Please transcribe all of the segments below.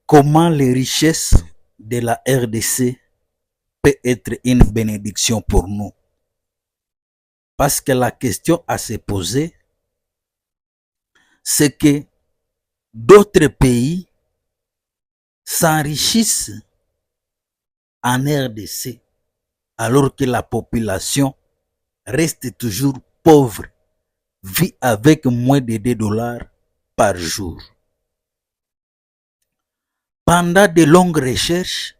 comment les richesses de la RDC peut être une bénédiction pour nous. Parce que la question à se poser, c'est que d'autres pays s'enrichissent en RDC alors que la population reste toujours pauvre, vit avec moins de $2 par jour. Pendant de longues recherches,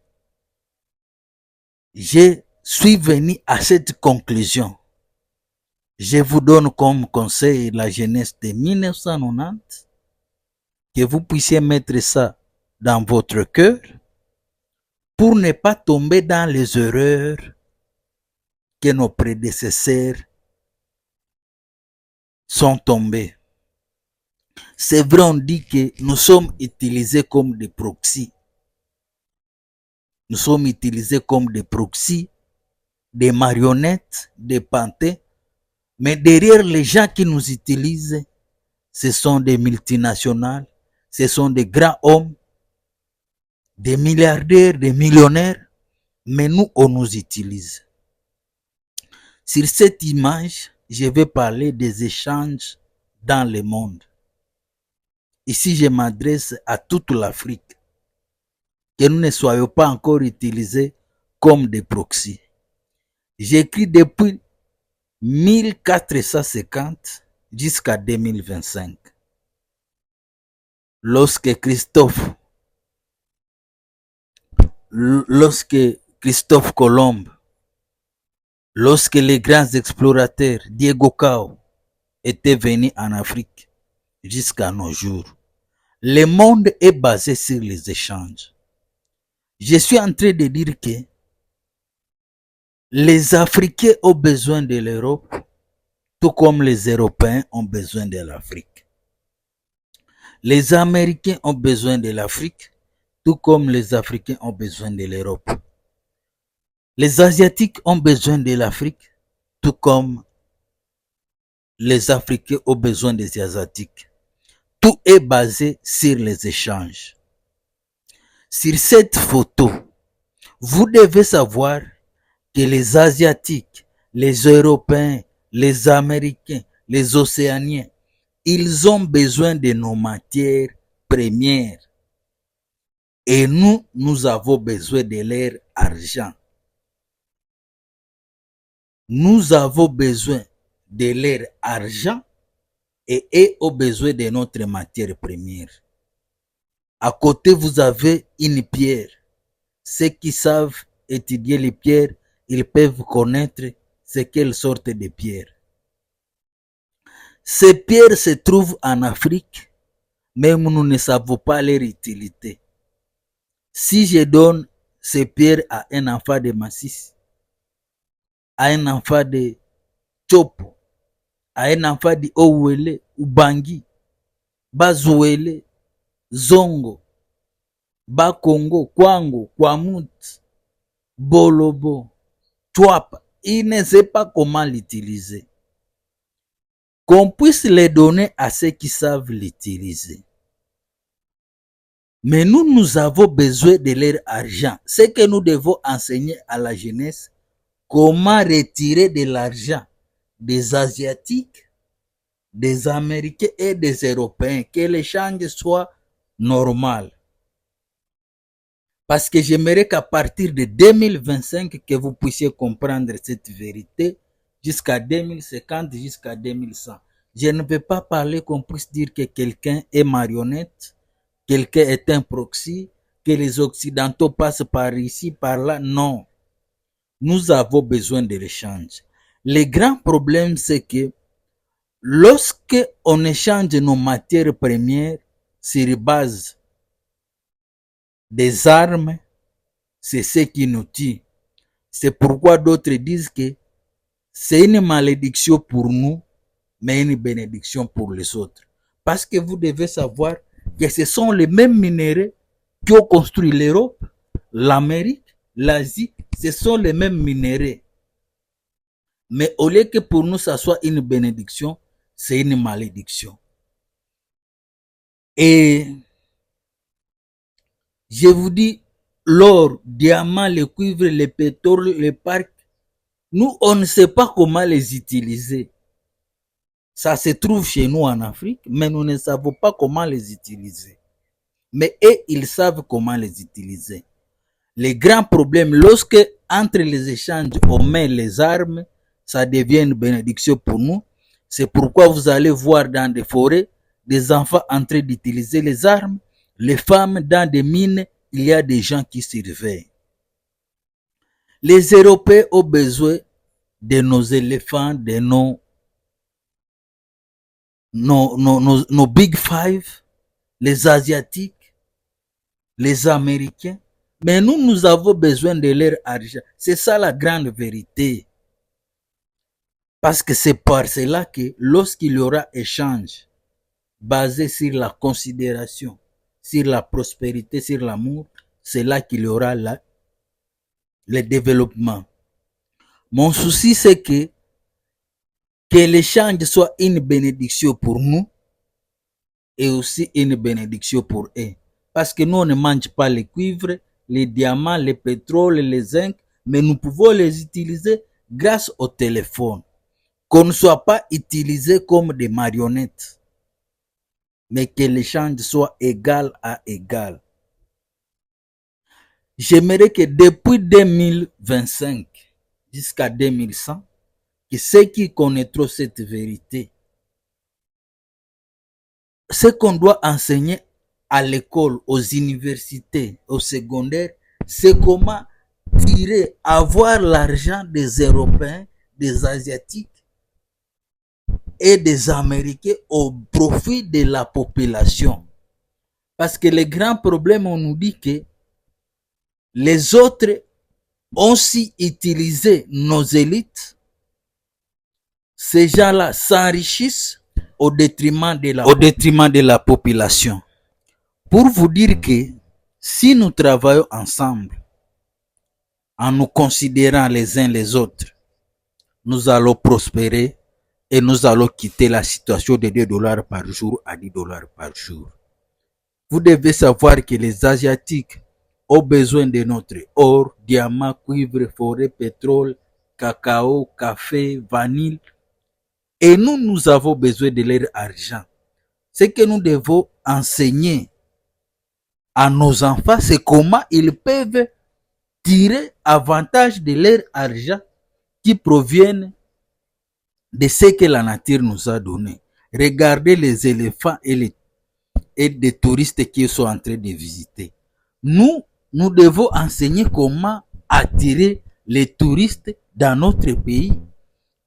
je suis venu à cette conclusion. Je vous donne comme conseil la jeunesse de 1990, que vous puissiez mettre ça dans votre cœur pour ne pas tomber dans les erreurs que nos prédécesseurs sont tombés. C'est vrai, on dit que nous sommes utilisés comme des proxys. Nous sommes utilisés comme des proxys, des marionnettes, des pantins. Mais derrière les gens qui nous utilisent, ce sont des multinationales, ce sont des grands hommes, des milliardaires, des millionnaires. Mais nous, on nous utilise. Sur cette image, je vais parler des échanges dans le monde. Ici, je m'adresse à toute l'Afrique. Que nous ne soyons pas encore utilisés comme des proxys. J'écris depuis 1450 jusqu'à 2025. Lorsque Christophe Colomb, lorsque les grands explorateurs Diego Cao étaient venus en Afrique jusqu'à nos jours, le monde est basé sur les échanges. Je suis en train de dire que les Africains ont besoin de l'Europe, tout comme les Européens ont besoin de l'Afrique. Les Américains ont besoin de l'Afrique, tout comme les Africains ont besoin de l'Europe. Les Asiatiques ont besoin de l'Afrique, tout comme les Africains ont besoin des Asiatiques. Tout est basé sur les échanges. Sur cette photo, vous devez savoir que les Asiatiques, les Européens, les Américains, les Océaniens, ils ont besoin de nos matières premières. Et nous, nous avons besoin de leur argent. Nous avons besoin de leur argent et eux ont besoin de notre matière première. À côté, vous avez une pierre. Ceux qui savent étudier les pierres, ils peuvent connaître c'est quelle sorte de pierre. Ces pierres se trouvent en Afrique, mais nous ne savons pas leur utilité. Si je donne ces pierres à un enfant de Massis, à un enfant de Chopo, à un enfant de Owele, Ubangi, Bazouele, Zongo, Bakongo, Kwango, Kwamut, Bolobo, Chouapa, il ne sait pas comment l'utiliser. Qu'on puisse les donner à ceux qui savent l'utiliser. Mais nous, nous avons besoin de leur argent. C'est que nous devons enseigner à la jeunesse comment retirer de l'argent des Asiatiques, des Américains et des Européens, que l'échange soit normal. Parce que j'aimerais qu'à partir de 2025, que vous puissiez comprendre cette vérité, jusqu'à 2050, jusqu'à 2100. Je ne veux pas parler qu'on puisse dire que quelqu'un est marionnette, quelqu'un est un proxy, que les Occidentaux passent par ici, par là. Non. Nous avons besoin de l'échange. Le grand problème, c'est que lorsque on échange nos matières premières sur base des armes, c'est ce qui nous tue. C'est pourquoi d'autres disent que c'est une malédiction pour nous, mais une bénédiction pour les autres. Parce que vous devez savoir que ce sont les mêmes minéraux qui ont construit l'Europe, l'Amérique, l'Asie. Ce sont les mêmes minéraux. Mais au lieu que pour nous, ça soit une bénédiction, c'est une malédiction. Et Je vous dis, l'or, diamant, le cuivre, le pétrole, le parc, nous, on ne sait pas comment les utiliser. Ça se trouve chez nous en Afrique, mais nous ne savons pas comment les utiliser. Mais eux, ils savent comment les utiliser. Les grands problèmes, lorsque entre les échanges, on met les armes, ça devient une bénédiction pour nous. C'est pourquoi vous allez voir dans des forêts des enfants en train d'utiliser les armes, les femmes dans des mines, il y a des gens qui surveillent. Les Européens ont besoin de nos éléphants, de nos Big Five, les Asiatiques, les Américains. Mais nous, nous avons besoin de leur argent. C'est ça la grande vérité. Parce que c'est par cela que lorsqu'il y aura échange basé sur la considération, sur la prospérité, sur l'amour, c'est là qu'il y aura le développement. Mon souci, c'est que l'échange soit une bénédiction pour nous et aussi une bénédiction pour eux. Parce que nous, on ne mange pas les cuivres, les diamants, les pétroles, les zinc, mais nous pouvons les utiliser grâce au téléphone. Qu'on ne soit pas utilisé comme des marionnettes, mais que l'échange soit égal à égal. J'aimerais que depuis 2025 jusqu'à 2100, que ceux qui connaîtront cette vérité, ce qu'on doit enseigner à l'école, aux universités, au secondaire, c'est comment tirer, avoir l'argent des Européens, des Asiatiques et des Américains au profit de la population. Parce que le grand problème, on nous dit que les autres ont si utilisé nos élites, ces gens-là s'enrichissent au détriment de la population. Pour vous dire que si nous travaillons ensemble, en nous considérant les uns les autres, nous allons prospérer et nous allons quitter la situation de 2 dollars par jour à 10 dollars par jour. Vous devez savoir que les Asiatiques ont besoin de notre or, diamant, cuivre, forêt, pétrole, cacao, café, vanille. Et nous, nous avons besoin de leur argent. Ce que nous devons enseigner à nos enfants, c'est comment ils peuvent tirer avantage de leur argent qui proviennent de ce que la nature nous a donné. Regardez les éléphants et des touristes qui sont en train de visiter. Nous devons enseigner comment attirer les touristes dans notre pays,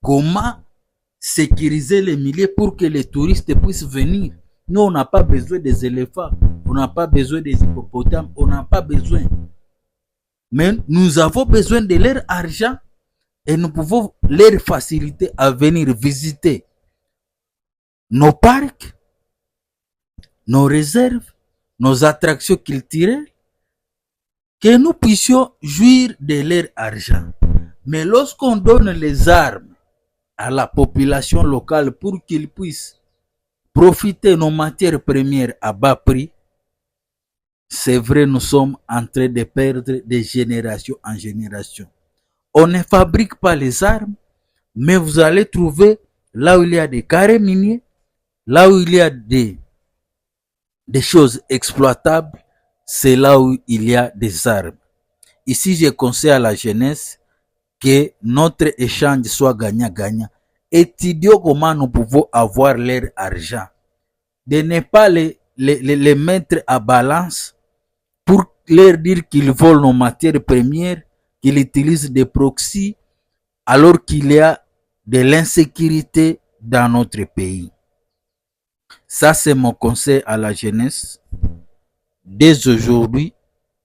comment sécuriser les milieux pour que les touristes puissent venir. Nous, on n'a pas besoin des éléphants, on n'a pas besoin des hippopotames, on n'a pas besoin. Mais nous avons besoin de leur argent et nous pouvons leur faciliter à venir visiter nos parcs, nos réserves, nos attractions culturelles, que nous puissions jouir de leur argent. Mais lorsqu'on donne les armes à la population locale pour qu'ils puissent profiter de nos matières premières à bas prix, c'est vrai, nous sommes en train de perdre de génération en génération. On ne fabrique pas les armes, mais vous allez trouver là où il y a des carrés miniers, là où il y a des choses exploitables, c'est là où il y a des armes. Ici, je conseille à la jeunesse que notre échange soit gagnant-gagnant. Étudions comment nous pouvons avoir leur argent. De ne pas les mettre à balance pour leur dire qu'ils volent nos matières premières, qu'ils utilisent des proxys, alors qu'il y a de l'insécurité dans notre pays. Ça, c'est mon conseil à la jeunesse, dès aujourd'hui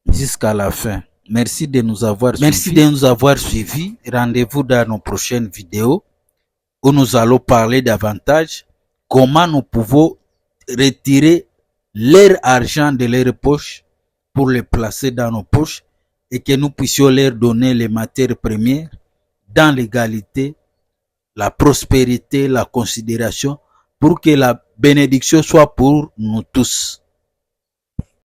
jusqu'à la fin. Merci de nous avoir suivis. Rendez-vous dans nos prochaines vidéos où nous allons parler davantage comment nous pouvons retirer leur argent de leur poche pour le placer dans nos poches et que nous puissions leur donner les matières premières dans l'égalité, la prospérité, la considération, pour que la bénédiction soit pour nous tous.